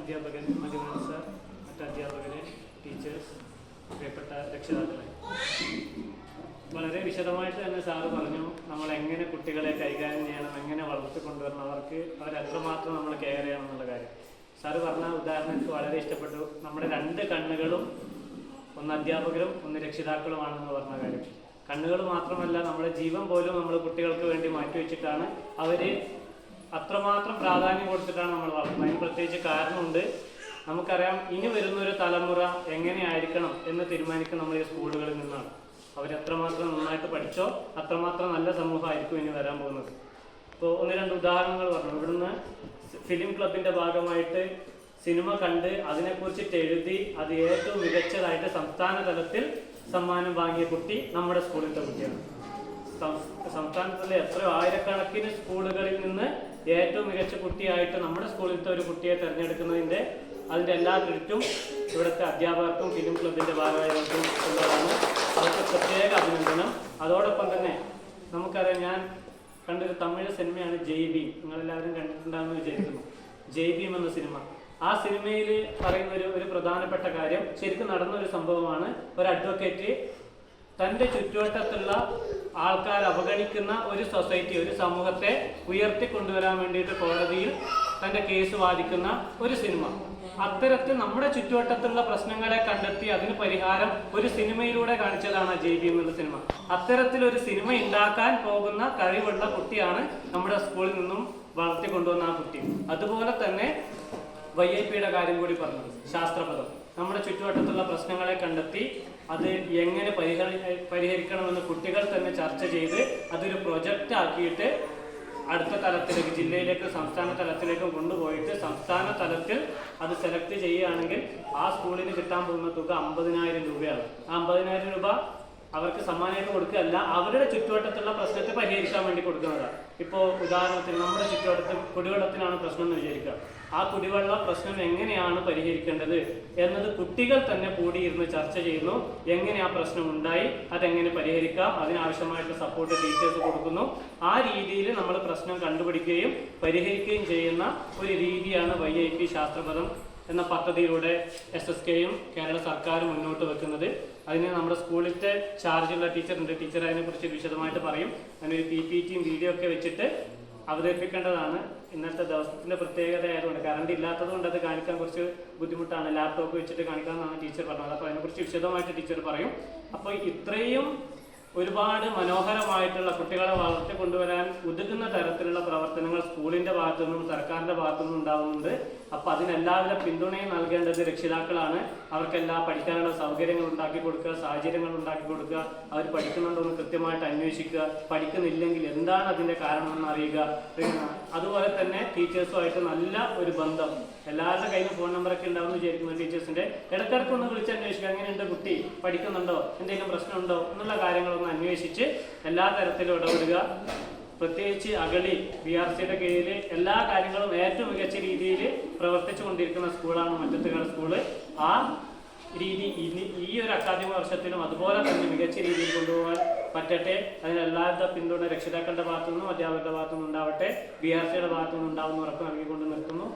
അധ്യാപകൻ മധുമൻ സർ, മറ്റ് അധ്യാപകരെ, ടീച്ചേഴ്സ്, പ്രിയപ്പെട്ട രക്ഷിതാക്കളെ, വളരെ വിശദമായിട്ട് തന്നെ സാറ് പറഞ്ഞു നമ്മൾ എങ്ങനെ കുട്ടികളെ കൈകാര്യം ചെയ്യണം, എങ്ങനെ വളർത്തിക്കൊണ്ടുവരണം, അവരെത്രമാത്രം നമ്മൾ കെയർ ചെയ്യണം എന്നുള്ള കാര്യം. സാറ് പറഞ്ഞ ഉദാഹരണം എനിക്ക് വളരെ ഇഷ്ടപ്പെട്ടു. നമ്മുടെ രണ്ട് കണ്ണുകളും ഒന്ന് അധ്യാപകരും ഒന്ന് രക്ഷിതാക്കളുമാണെന്ന് പറഞ്ഞ കാര്യം. കണ്ണുകൾ മാത്രമല്ല, നമ്മുടെ ജീവൻ പോലും നമ്മൾ കുട്ടികൾക്ക് വേണ്ടി മാറ്റിവെച്ചിട്ടാണ്, അവർ അത്രമാത്രം പ്രാധാന്യം കൊടുത്തിട്ടാണ് നമ്മൾ വളർത്തുന്നത്. അതിന് പ്രത്യേകിച്ച് കാരണമുണ്ട്. നമുക്കറിയാം, ഇനി വരുന്നൊരു തലമുറ എങ്ങനെയായിരിക്കണം എന്ന് തീരുമാനിക്കുന്നത് നമ്മൾ ഈ സ്കൂളുകളിൽ നിന്നാണ്. അവരെത്രമാത്രം നന്നായിട്ട് പഠിച്ചോ അത്രമാത്രം നല്ല സമൂഹമായിരിക്കും ഇനി വരാൻ പോകുന്നത്. ഇപ്പോൾ ഒന്ന് രണ്ട് ഉദാഹരണങ്ങൾ പറഞ്ഞു. ഇവിടുന്ന് ഫിലിം ക്ലബിൻ്റെ ഭാഗമായിട്ട് സിനിമ കണ്ട് അതിനെക്കുറിച്ചിട്ട് എഴുതി അത് ഏറ്റവും മികച്ചതായിട്ട് സംസ്ഥാന തലത്തിൽ സമ്മാനം വാങ്ങിയ കുട്ടി നമ്മുടെ സ്കൂളിലത്തെ കുട്ടിയാണ്. സംസ്ഥാനത്തിലെ എത്രയോ ആയിരക്കണക്കിന് സ്കൂളുകളിൽ നിന്ന് ഏറ്റവും മികച്ച കുട്ടിയായിട്ട് നമ്മുടെ സ്കൂളിലത്തെ ഒരു കുട്ടിയെ തിരഞ്ഞെടുക്കുന്നതിൻ്റെ അതിൻ്റെ എല്ലാ ക്രെഡിറ്റും ഇവിടുത്തെ അധ്യാപകർക്കും ഫിലിം ക്ലബിൻ്റെ ഭാഗമായവർക്കും ഉള്ളതാണ്. അവർക്ക് പ്രത്യേക അഭിനന്ദനം. അതോടൊപ്പം തന്നെ നമുക്കറിയാം, ഞാൻ കണ്ടൊരു തമിഴ് സിനിമയാണ് ജയ് ഭീം. നിങ്ങളെല്ലാവരും കണ്ടിട്ടുണ്ടാകുമെന്ന് വിചാരിക്കുന്നു. ജയ് ഭീം എന്ന സിനിമ. ആ സിനിമയിൽ പറയുന്ന ഒരു പ്രധാനപ്പെട്ട കാര്യം ശരിക്കും നടന്നൊരു സംഭവമാണ്. ഒരു അഡ്വക്കേറ്റ് തൻ്റെ ചുറ്റുവട്ടത്തുള്ള ആൾക്കാർ അവഗണിക്കുന്ന ഒരു സൊസൈറ്റി, ഒരു സമൂഹത്തെ ഉയർത്തിക്കൊണ്ടുവരാൻ വേണ്ടിയിട്ട് കോടതിയിൽ തൻ്റെ കേസ് വാദിക്കുന്ന ഒരു സിനിമ. അത്തരത്തിൽ നമ്മുടെ ചുറ്റുവട്ടത്തുള്ള പ്രശ്നങ്ങളെ കണ്ടെത്തി അതിന് പരിഹാരം ഒരു സിനിമയിലൂടെ കാണിച്ചതാണ് ജയ് ഭീം എന്ന സിനിമ. അത്തരത്തിലൊരു സിനിമ ഉണ്ടാക്കാൻ പോകുന്ന കഴിവുള്ള കുട്ടിയാണ് നമ്മുടെ സ്കൂളിൽ നിന്നും വളർത്തിക്കൊണ്ടുവന്ന ആ കുട്ടി. അതുപോലെ തന്നെ YIPയുടെ കാര്യം കൂടി പറഞ്ഞത്, ശാസ്ത്രപദം. നമ്മുടെ ചുറ്റുവട്ടത്തുള്ള പ്രശ്നങ്ങളെ കണ്ടെത്തി അത് എങ്ങനെ പരിഹരിക്കണമെന്ന് കുട്ടികൾ തന്നെ ചർച്ച ചെയ്ത് അതൊരു പ്രൊജക്റ്റ് ആക്കിയിട്ട് അടുത്ത തലത്തിലേക്ക്, ജില്ലയിലേക്ക്, സംസ്ഥാന തലത്തിലേക്കും കൊണ്ടുപോയിട്ട് സംസ്ഥാന തലത്തിൽ അത് സെലക്ട് ചെയ്യുകയാണെങ്കിൽ ആ സ്കൂളിന് കിട്ടാൻ പോകുന്ന തുക 50,000 രൂപയാണ്. ആ 50,000 രൂപ അവർക്ക് സമ്മാനമായിട്ട് കൊടുക്കുകയല്ല, അവരുടെ ചുറ്റുവട്ടത്തുള്ള പ്രശ്നത്തെ പരിഹരിക്കാൻ വേണ്ടി കൊടുക്കുന്നതാണ്. ഇപ്പോൾ ഉദാഹരണത്തിന് നമ്മുടെ ചുറ്റുവട്ടത്തിൽ കുടിവെള്ളത്തിനാണ് പ്രശ്നം എന്ന് വിചാരിക്കുക. ആ കുടിവെള്ള പ്രശ്നം എങ്ങനെയാണ് പരിഹരിക്കേണ്ടത് എന്നത് കുട്ടികൾ തന്നെ കൂടിയിരുന്ന് ചർച്ച ചെയ്യുന്നു. എങ്ങനെ ആ പ്രശ്നം ഉണ്ടായി, അതെങ്ങനെ പരിഹരിക്കാം, അതിനാവശ്യമായിട്ട് സപ്പോർട്ട് ടീച്ചേഴ്സ് കൊടുക്കുന്നു. ആ രീതിയിൽ നമ്മൾ പ്രശ്നം കണ്ടുപിടിക്കുകയും പരിഹരിക്കുകയും ചെയ്യുന്ന ഒരു രീതിയാണ് YIP ശാസ്ത്രപദം എന്ന പദ്ധതിയിലൂടെ SSKയും കേരള സർക്കാരും മുന്നോട്ട് വെക്കുന്നത്. അതിന് നമ്മുടെ സ്കൂളിലത്തെ ചാർജുള്ള ടീച്ചറുണ്ട്. ടീച്ചർ അതിനെക്കുറിച്ച് വിശദമായിട്ട് പറയും. അതിനൊരു PPTയും വീഡിയോ ഒക്കെ വെച്ചിട്ട് അവതരിപ്പിക്കേണ്ടതാണ്. ഇന്നത്തെ ദിവസത്തിൻ്റെ പ്രത്യേകത ആയതുകൊണ്ട്, കറണ്ട് ഇല്ലാത്തത് കൊണ്ട് അത് കാണിക്കാൻ കുറച്ച് ബുദ്ധിമുട്ടാണ്. ലാപ്ടോപ്പ് വെച്ചിട്ട് കാണിക്കാമെന്നാണ് ടീച്ചർ പറഞ്ഞത്. അപ്പോൾ അതിനെക്കുറിച്ച് വിശദമായിട്ട് ടീച്ചർ പറയും. അപ്പോൾ ഇത്രയും ഒരുപാട് മനോഹരമായിട്ടുള്ള കുട്ടികളെ വളർത്തിക്കൊണ്ടുവരാൻ ഉതകുന്ന തരത്തിലുള്ള പ്രവർത്തനങ്ങൾ സ്കൂളിൻ്റെ ഭാഗത്തു നിന്നും സർക്കാരിൻ്റെ ഭാഗത്തു നിന്നും ഉണ്ടാകുന്നുണ്ട്. അപ്പോൾ അതിനെല്ലാവിധ പിന്തുണയും നൽകേണ്ടത് രക്ഷിതാക്കളാണ്. അവർക്കെല്ലാം പഠിക്കാനുള്ള സൗകര്യങ്ങൾ ഉണ്ടാക്കി കൊടുക്കുക, സാഹചര്യങ്ങൾ ഉണ്ടാക്കി കൊടുക്കുക. അവർ പഠിക്കുന്നുണ്ടോ എന്ന് കൃത്യമായിട്ട് അന്വേഷിക്കുക. പഠിക്കുന്നില്ലെങ്കിൽ എന്താണ് അതിൻ്റെ കാരണമെന്ന് അറിയുക. അതുപോലെ തന്നെ ടീച്ചേഴ്സുമായിട്ട് നല്ല ഒരു ബന്ധം. എല്ലാവരുടെ കയ്യിലും ഫോൺ നമ്പറൊക്കെ ഉണ്ടാവുമെന്ന് വിചാരിക്കുന്നു ടീച്ചേഴ്സിൻ്റെ. ഇടയ്ക്കിടയ്ക്ക് ഒന്ന് വിളിച്ച് അന്വേഷിക്കുക, എങ്ങനെയുണ്ട് കുട്ടി, പഠിക്കുന്നുണ്ടോ, എന്തെങ്കിലും പ്രശ്നമുണ്ടോ എന്നുള്ള കാര്യങ്ങളൊന്ന് അന്വേഷിച്ച് എല്ലാ തരത്തിലും ഇടപെടുക. പ്രത്യേകിച്ച് അഗളി BRCയുടെ കീഴിൽ എല്ലാ കാര്യങ്ങളും ഏറ്റവും മികച്ച രീതിയിൽ പ്രവർത്തിച്ചു കൊണ്ടിരിക്കുന്ന സ്കൂളാണ് മറ്റത്തുകാട് സ്കൂള്. ആ രീതി ഈ ഒരു അക്കാദമിക വർഷത്തിലും അതുപോലെ തന്നെ മികച്ച രീതിയിൽ കൊണ്ടുപോകാൻ പറ്റട്ടെ. അതിനെല്ലാവരുടെ പിന്തുണ രക്ഷിതാക്കളുടെ ഭാഗത്തു നിന്നും അധ്യാപകരുടെ ഭാഗത്തു നിന്നും ഉണ്ടാവട്ടെ. BRCയുടെ ഭാഗത്തു നിന്നും ഉണ്ടാവുന്ന ഉറപ്പ് നൽകിക്കൊണ്ട് നിർത്തുന്നു.